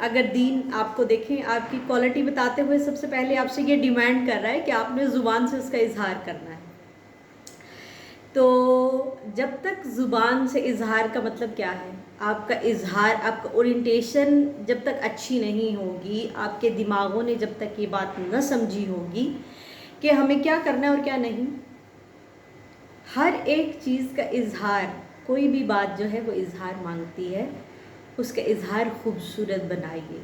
اگر دین آپ کو دیکھیں آپ کی کوالٹی بتاتے ہوئے سب سے پہلے آپ سے یہ ڈیمانڈ کر رہا ہے کہ آپ نے زبان سے اس کا اظہار کرنا ہے. تو جب تک زبان سے اظہار کا مطلب کیا ہے، آپ کا اظہار، آپ کا اورینٹیشن جب تک اچھی نہیں ہوگی، آپ کے دماغوں نے جب تک یہ بات نہ سمجھی ہوگی کہ ہمیں کیا کرنا ہے اور کیا نہیں. ہر ایک چیز کا اظہار، کوئی بھی بات جو ہے وہ اظہار مانگتی ہے، اس کا اظہار خوبصورت بنائیے.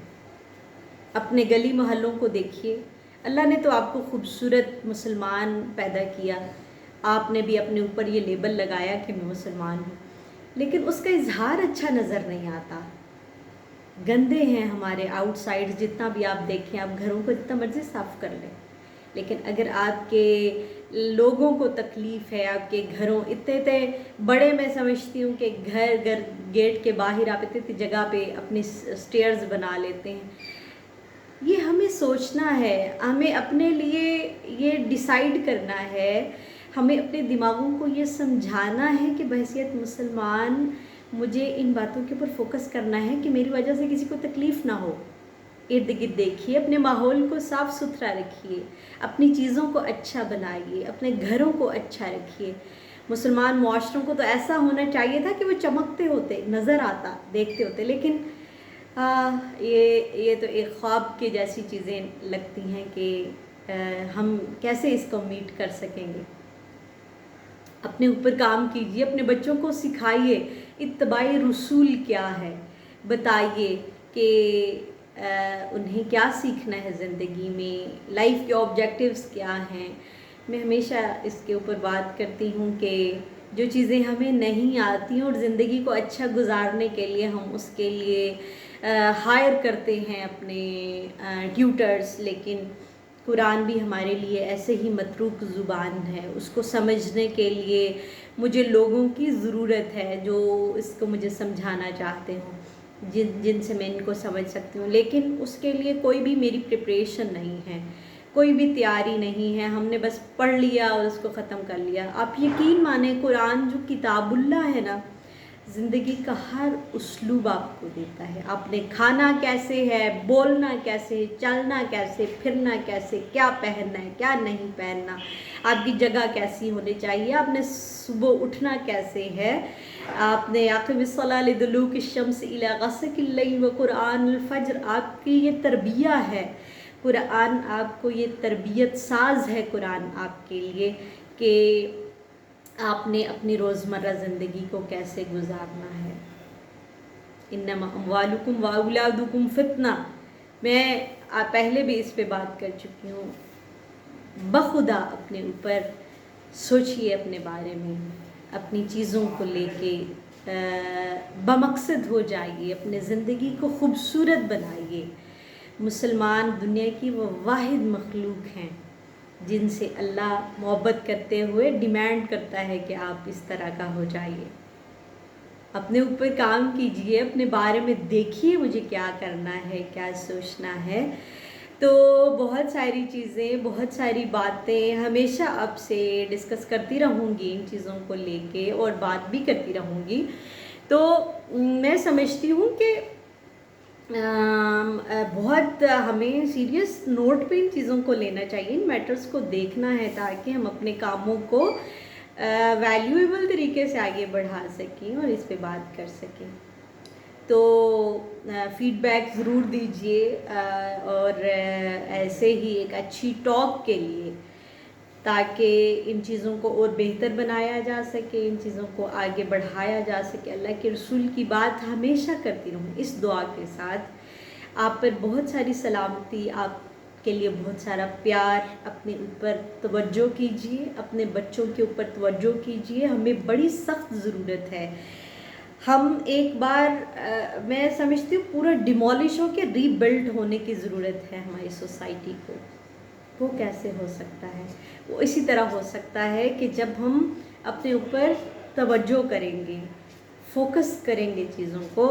اپنے گلی محلوں کو دیکھیے، اللہ نے تو آپ کو خوبصورت مسلمان پیدا کیا، آپ نے بھی اپنے اوپر یہ لیبل لگایا کہ میں مسلمان ہوں، لیکن اس کا اظہار اچھا نظر نہیں آتا. گندے ہیں ہمارے آؤٹ سائڈ، جتنا بھی آپ دیکھیں، آپ گھروں کو جتنا مرضی صاف کر لیں، لیکن اگر آپ کے لوگوں کو تکلیف ہے، آپ کے گھروں اتنے بڑے، میں سمجھتی ہوں کہ گھر گیٹ کے باہر آپ اتنی جگہ پہ اپنی سٹیئرز بنا لیتے ہیں. یہ ہمیں سوچنا ہے، ہمیں اپنے لیے یہ ڈیسائیڈ کرنا ہے، ہمیں اپنے دماغوں کو یہ سمجھانا ہے کہ بحیثیت مسلمان مجھے ان باتوں کے اوپر فوکس کرنا ہے کہ میری وجہ سے کسی کو تکلیف نہ ہو. ارد گرد دیکھیے، اپنے ماحول کو صاف ستھرا رکھیے، اپنی چیزوں کو اچھا بنائیے، اپنے گھروں کو اچھا رکھیے. مسلمان معاشروں کو تو ایسا ہونا چاہیے تھا کہ وہ چمکتے ہوتے، نظر آتا، دیکھتے ہوتے، لیکن یہ تو ایک خواب کے جیسی چیزیں لگتی ہیں کہ ہم کیسے اس کو میٹ کر سکیں گے. اپنے اوپر کام کیجئے، اپنے بچوں کو سکھائیے اتباع رسول کیا ہے، بتائیے کہ انہیں کیا سیکھنا ہے زندگی میں، لائف کے آبجیکٹیوز کیا ہیں. میں ہمیشہ اس کے اوپر بات کرتی ہوں کہ جو چیزیں ہمیں نہیں آتی اور زندگی کو اچھا گزارنے کے لیے ہم اس کے لیے ہائر کرتے ہیں اپنے ٹیوٹرز، لیکن قرآن بھی ہمارے لیے ایسے ہی متروک زبان ہے. اس کو سمجھنے کے لیے مجھے لوگوں کی ضرورت ہے جو اس کو مجھے سمجھانا چاہتے ہوں، جن سے میں ان کو سمجھ سکتی ہوں، لیکن اس کے لیے کوئی بھی میری پریپریشن نہیں ہے، کوئی بھی تیاری نہیں ہے. ہم نے بس پڑھ لیا اور اس کو ختم کر لیا. آپ یقین مانیں، قرآن جو کتاب اللہ ہے نا، زندگی کا ہر اسلوب آپ کو دیتا ہے. آپ نے کھانا کیسے ہے، بولنا کیسے ہے، چلنا کیسے، پھرنا کیسے، کیا پہننا ہے، کیا نہیں پہننا، آپ کی جگہ کیسی ہونی چاہیے، آپ نے صبح اٹھنا کیسے ہے، آپ نے اقم الصلاۃ لدلوک الشمس الی غسق اللیل وقرآن الفجر. آپ کی یہ تربیہ ہے قرآن، آپ کو یہ تربیت ساز ہے قرآن آپ کے لیے کہ آپ نے اپنی روزمرہ زندگی کو کیسے گزارنا ہے. انما اموالکم واولادکم فتنہ، میں پہلے بھی اس پہ بات کر چکی ہوں. بخدا اپنے اوپر سوچئے، اپنے بارے میں، اپنی چیزوں کو لے کے بمقصد ہو جائیے، اپنے زندگی کو خوبصورت بنائیے. مسلمان دنیا کی وہ واحد مخلوق ہیں جن سے اللہ محبت کرتے ہوئے ڈیمانڈ کرتا ہے کہ آپ اس طرح کا ہو جائیے. اپنے اوپر کام کیجئے، اپنے بارے میں دیکھیے مجھے کیا کرنا ہے، کیا سوچنا ہے. تو بہت ساری چیزیں، بہت ساری باتیں ہمیشہ آپ سے ڈسکس کرتی رہوں گی ان چیزوں کو لے کے، اور بات بھی کرتی رہوں گی. تو میں سمجھتی ہوں کہ بہت ہمیں سیریس نوٹ پہ ان چیزوں کو لینا چاہیے، ان میٹرز کو دیکھنا ہے تاکہ ہم اپنے کاموں کو ویلیویبل طریقے سے آگے بڑھا سکیں اور اس پہ بات کر سکیں. تو فیڈ بیک ضرور دیجئے، اور ایسے ہی ایک اچھی ٹاک کے لیے، تاکہ ان چیزوں کو اور بہتر بنایا جا سکے، ان چیزوں کو آگے بڑھایا جا سکے. اللہ کے رسول کی بات ہمیشہ کرتی رہوں اس دعا کے ساتھ. آپ پر بہت ساری سلامتی، آپ کے لیے بہت سارا پیار. اپنے اوپر توجہ کیجئے، اپنے بچوں کے اوپر توجہ کیجئے. ہمیں بڑی سخت ضرورت ہے. ہم ایک بار میں سمجھتی ہوں پورا ڈیمولش ہو کے ری بلڈ ہونے کی ضرورت ہے ہماری سوسائٹی کو. وہ کیسے ہو سکتا ہے؟ وہ اسی طرح ہو سکتا ہے کہ جب ہم اپنے اوپر توجہ کریں گے، فوکس کریں گے چیزوں کو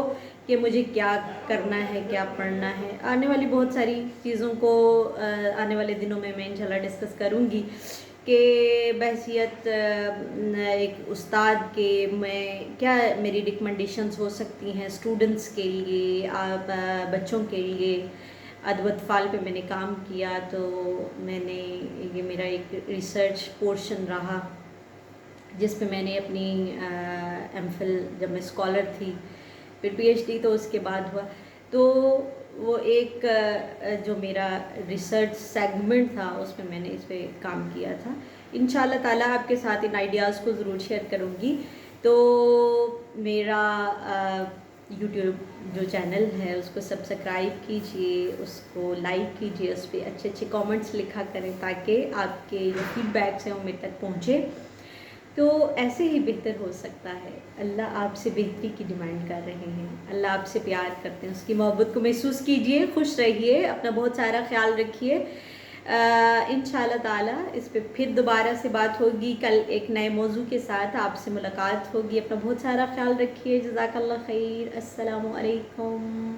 کہ مجھے کیا کرنا ہے، کیا پڑھنا ہے. آنے والی بہت ساری چیزوں کو آنے والے دنوں میں انشاءاللہ ڈسکس کروں گی کہ بحیثیت ایک استاد کے میں کیا میری ریکمنڈیشنز ہو سکتی ہیں اسٹوڈنٹس کے لیے، بچوں کے لیے۔ ادب اطفال پہ میں نے کام کیا، تو میں نے یہ میرا ایک ریسرچ پورشن رہا جس پہ میں نے اپنی ایم فل، جب میں اسکالر تھی، پھر پی ایچ ڈی تو اس کے بعد ہوا، تو وہ ایک جو میرا ریسرچ سیگمنٹ تھا اس میں نے اس پہ کام کیا تھا۔ انشاءاللہ تعالیٰ آپ کے ساتھ ان آئیڈیاز کو ضرور شیئر کروں گی۔ تو میرا یوٹیوب جو چینل ہے اس کو سبسکرائب کیجئے، اس کو لائک کیجئے، اس پہ اچھے اچھے کامنٹس لکھا کریں تاکہ آپ کے جو فیڈ بیکس ہیں وہ میرے تک پہنچے، تو ایسے ہی بہتر ہو سکتا ہے۔ اللہ آپ سے بہتری کی ڈیمانڈ کر رہے ہیں، اللہ آپ سے پیار کرتے ہیں، اس کی محبت کو محسوس کیجئے، خوش رہیے، اپنا بہت سارا خیال رکھیے۔ انشاءاللہ تعالیٰ اس پہ پھر دوبارہ سے بات ہوگی، کل ایک نئے موضوع کے ساتھ آپ سے ملاقات ہوگی۔ اپنا بہت سارا خیال رکھیے، جزاک اللہ خیر، السلام علیکم۔